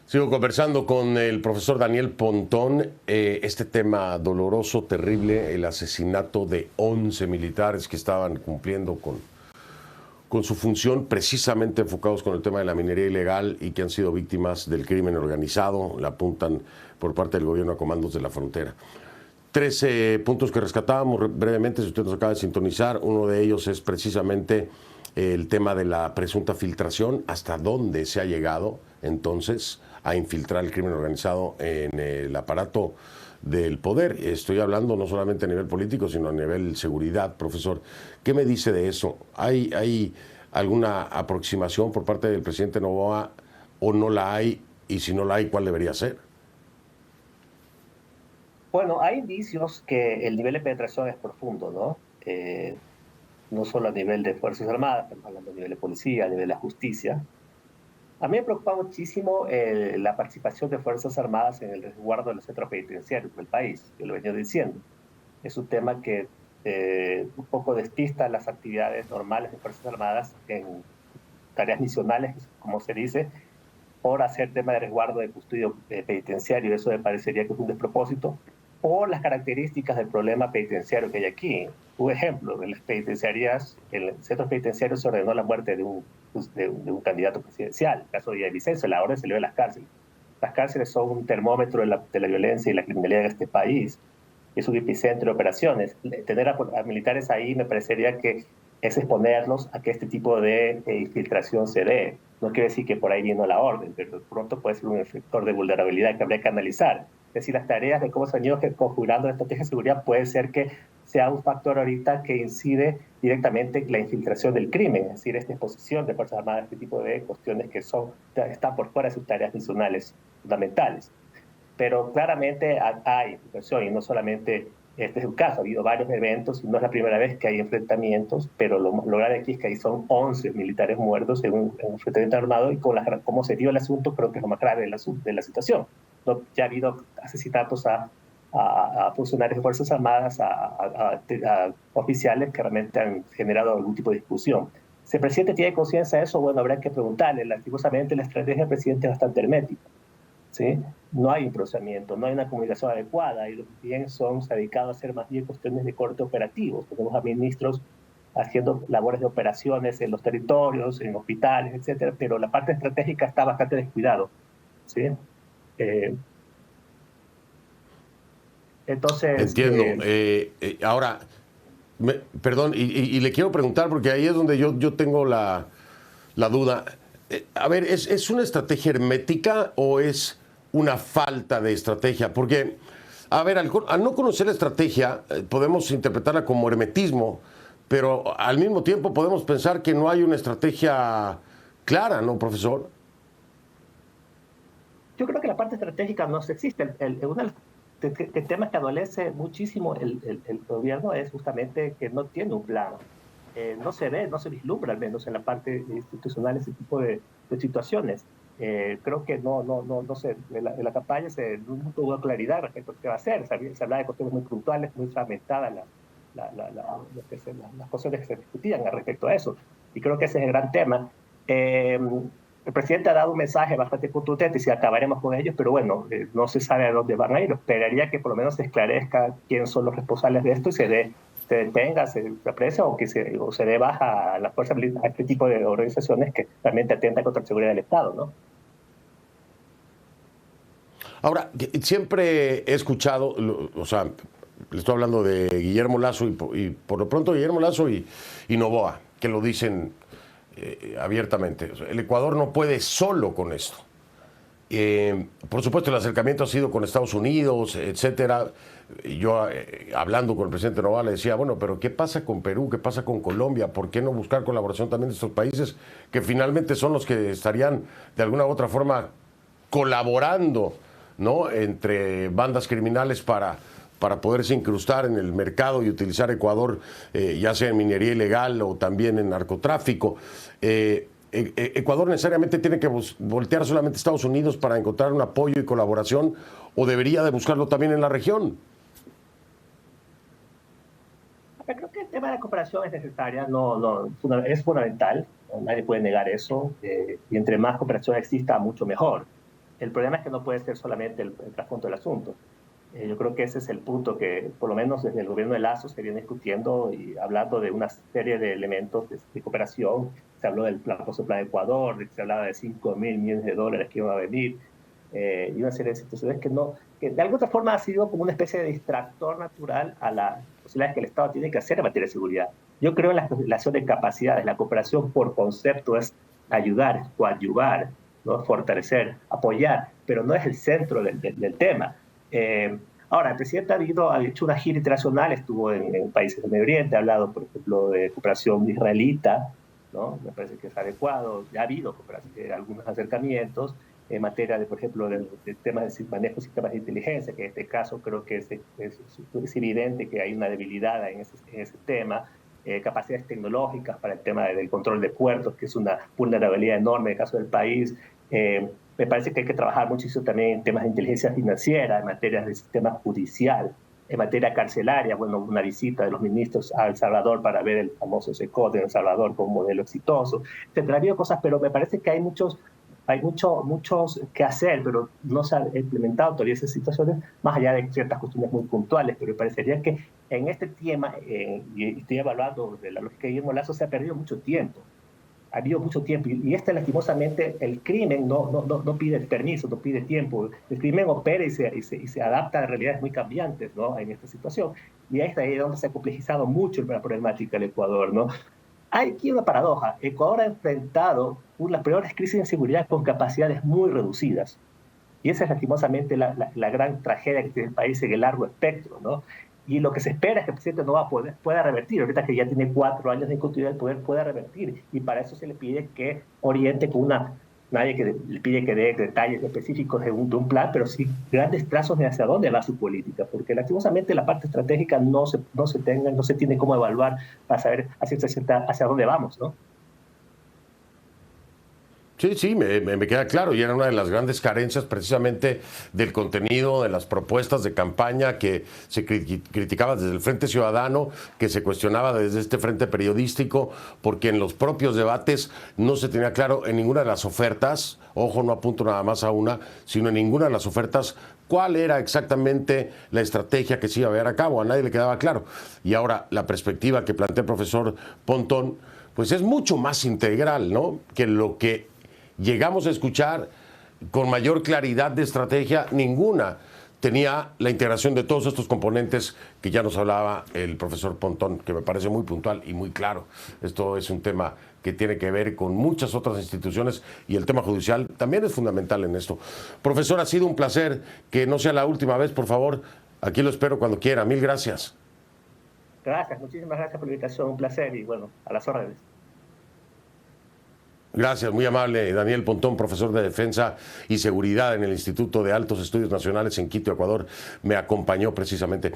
Sigo conversando con el profesor Daniel Pontón. Este tema doloroso, terrible, el asesinato de 11 militares que estaban cumpliendo con su función, precisamente enfocados con el tema de la minería ilegal y que han sido víctimas del crimen organizado, le apuntan por parte del gobierno a comandos de la frontera. 13 puntos que rescatábamos brevemente, si usted nos acaba de sintonizar. Uno de ellos es precisamente el tema de la presunta filtración, hasta dónde se ha llegado entonces a infiltrar el crimen organizado en el aparato del poder. Estoy hablando no solamente a nivel político, sino a nivel seguridad, profesor. ¿Qué me dice de eso? ¿Hay alguna aproximación por parte del presidente Noboa o no la hay? Y si no la hay, ¿cuál debería ser? Bueno, hay indicios que el nivel de penetración es profundo, ¿no? No solo a nivel de Fuerzas Armadas, estamos hablando a nivel de policía, a nivel de justicia. A mí me preocupa muchísimo la participación de Fuerzas Armadas en el resguardo de los centros penitenciarios del país, yo lo he venido diciendo. Es un tema que un poco despista las actividades normales de Fuerzas Armadas en tareas misionales, como se dice, por hacer tema de resguardo de custodio penitenciario. Eso me parecería que es un despropósito por las características del problema penitenciario que hay aquí. Un ejemplo, en las penitenciarias, en los centros penitenciarios se ordenó la muerte de un candidato presidencial, el caso de Villavicencio, la orden se le dio a las cárceles. Las cárceles son un termómetro de la violencia y la criminalidad en este país. Es un epicentro de operaciones. Tener a militares ahí me parecería que es exponerlos a que este tipo de infiltración se dé. No quiere decir que por ahí vino la orden, pero pronto puede ser un factor de vulnerabilidad que habría que analizar. Es decir, las tareas de cómo se han ido configurando la estrategia de seguridad puede ser que sea un factor ahorita que incide directamente en la infiltración del crimen, es decir, esta exposición de Fuerzas Armadas a este tipo de cuestiones que están por fuera de sus tareas misionales fundamentales. Pero claramente hay infiltración y no solamente este es un caso, ha habido varios eventos y no es la primera vez que hay enfrentamientos, pero lo grave aquí es que ahí son 11 militares muertos en un enfrentamiento armado y con cómo se dio el asunto creo que es lo más grave de la situación. No, ya ha habido asesinatos a funcionarios de Fuerzas Armadas, a oficiales que realmente han generado algún tipo de discusión. Si el presidente tiene conciencia de eso, bueno, habrá que preguntarle. Lastimosamente, la estrategia del presidente es bastante hermética. ¿Sí? No hay un procesamiento, no hay una comunicación adecuada y los bien son dedicados a hacer más bien cuestiones de corte operativo. Tenemos a ministros haciendo labores de operaciones en los territorios, en hospitales, etcétera, pero la parte estratégica está bastante descuidado. ¿Sí? Eh, entonces, Entiendo. Ahora, perdón, y le quiero preguntar, porque ahí es donde yo tengo la duda. A ver, ¿es una estrategia hermética o es una falta de estrategia? Porque, a ver, al no conocer la estrategia, podemos interpretarla como hermetismo, pero al mismo tiempo podemos pensar que no hay una estrategia clara, ¿no, profesor? yo creo que la parte estratégica no existe. Uno de temas que adolece muchísimo el gobierno es justamente que no tiene un plan. No se ve, no se vislumbra al menos en la parte institucional ese tipo de situaciones. Creo que no sé, en la campaña no tuvo claridad respecto a qué va a hacer. Se hablaba de cuestiones muy puntuales, muy fragmentadas las cuestiones que se discutían respecto a eso. Y creo que ese es el gran tema. El presidente ha dado un mensaje bastante contundente y si acabaremos con ellos, pero bueno, no se sabe a dónde van a ir. Esperaría que por lo menos se esclarezca quiénes son los responsables de esto y se detenga, se aprecie o se dé baja a la fuerza militar, a este tipo de organizaciones que realmente atentan contra la seguridad del Estado, ¿no? Ahora, siempre he escuchado, o sea, le estoy hablando de Guillermo Lazo y por lo pronto Guillermo Lazo y Noboa, que lo dicen abiertamente. O sea, el Ecuador no puede solo con esto. Por supuesto, el acercamiento ha sido con Estados Unidos, etcétera. Yo, hablando con el presidente Noboa, le decía, bueno, pero ¿qué pasa con Perú? ¿Qué pasa con Colombia? ¿Por qué no buscar colaboración también de estos países que finalmente son los que estarían de alguna u otra forma colaborando, ¿no?, entre bandas criminales para poderse incrustar en el mercado y utilizar Ecuador, ya sea en minería ilegal o también en narcotráfico? ¿Ecuador necesariamente tiene que voltear solamente a Estados Unidos para encontrar un apoyo y colaboración o debería de buscarlo también en la región? Creo que el tema de la cooperación es necesaria, es fundamental, ¿no? Nadie puede negar eso, y entre más cooperación exista, mucho mejor. El problema es que no puede ser solamente el trasfondo del asunto. Yo creo que ese es el punto que, por lo menos desde el gobierno de Lazo, se viene discutiendo y hablando de una serie de elementos de cooperación. Se habló del famoso Plan Ecuador, se hablaba de 5.000 millones de dólares que iban a venir, y una serie de situaciones que de alguna forma ha sido como una especie de distractor natural a las posibilidades que el Estado tiene que hacer en materia de seguridad. Yo creo en la relación de capacidades. La cooperación por concepto es ayudar, coadyuvar, ¿no? Fortalecer, apoyar, pero no es el centro del tema. Ahora, el presidente ha hecho una gira internacional, estuvo en países del Medio Oriente, ha hablado, por ejemplo, de cooperación israelita, ¿no? Me parece que es adecuado. Ya ha habido algunos acercamientos en materia de, por ejemplo, de temas de manejo de sistemas de inteligencia, que en este caso creo que es evidente que hay una debilidad en ese tema. Capacidades tecnológicas para el tema del control de puertos, que es una vulnerabilidad enorme en el caso del país. Me parece que hay que trabajar muchísimo también en temas de inteligencia financiera, en materia de sistema judicial, en materia carcelaria. Bueno, una visita de los ministros a El Salvador para ver el famoso SECOT de El Salvador como modelo exitoso, etcétera. Ha habido cosas, pero me parece que hay muchos que hacer, pero no se han implementado todavía esas situaciones, más allá de ciertas cuestiones muy puntuales. Pero me parecería que en este tema, y estoy evaluando de la lógica de Guillermo Lazo, se ha perdido mucho tiempo. Ha habido mucho tiempo, y lastimosamente, el crimen no pide permiso, no pide tiempo. El crimen opera y se adapta a realidades muy cambiantes, ¿no? En esta situación. Y ahí está donde se ha complejizado mucho la problemática del Ecuador, ¿no? Hay aquí una paradoja. Ecuador ha enfrentado una de las peores crisis de seguridad con capacidades muy reducidas. Y esa es lastimosamente la gran tragedia que tiene el país en el largo espectro, ¿no? Y lo que se espera es que el presidente no pueda revertir. Ahorita que ya tiene 4 años de continuidad del poder, pueda revertir. Y para eso se le pide que oriente con nadie que le pide que dé detalles específicos de un plan, pero sí grandes trazos de hacia dónde va su política, porque lastimosamente la parte estratégica no se tiene cómo evaluar para saber hacia dónde vamos, ¿no? Sí, sí, me queda claro, y era una de las grandes carencias precisamente del contenido, de las propuestas de campaña que se criticaba desde el Frente Ciudadano, que se cuestionaba desde este frente periodístico, porque en los propios debates no se tenía claro en ninguna de las ofertas, ojo, no apunto nada más a una, sino en ninguna de las ofertas cuál era exactamente la estrategia que se iba a llevar a cabo, a nadie le quedaba claro. Y ahora la perspectiva que plantea el profesor Pontón, pues es mucho más integral, ¿no?, que lo que llegamos a escuchar con mayor claridad de estrategia. Ninguna tenía la integración de todos estos componentes que ya nos hablaba el profesor Pontón, que me parece muy puntual y muy claro. Esto es un tema que tiene que ver con muchas otras instituciones, y el tema judicial también es fundamental en esto. Profesor, ha sido un placer. Que no sea la última vez, por favor. Aquí lo espero cuando quiera. Mil gracias. Gracias, muchísimas gracias por la invitación. Un placer y bueno, a las órdenes. Gracias, muy amable. Daniel Pontón, profesor de Defensa y Seguridad en el Instituto de Altos Estudios Nacionales en Quito, Ecuador, me acompañó precisamente.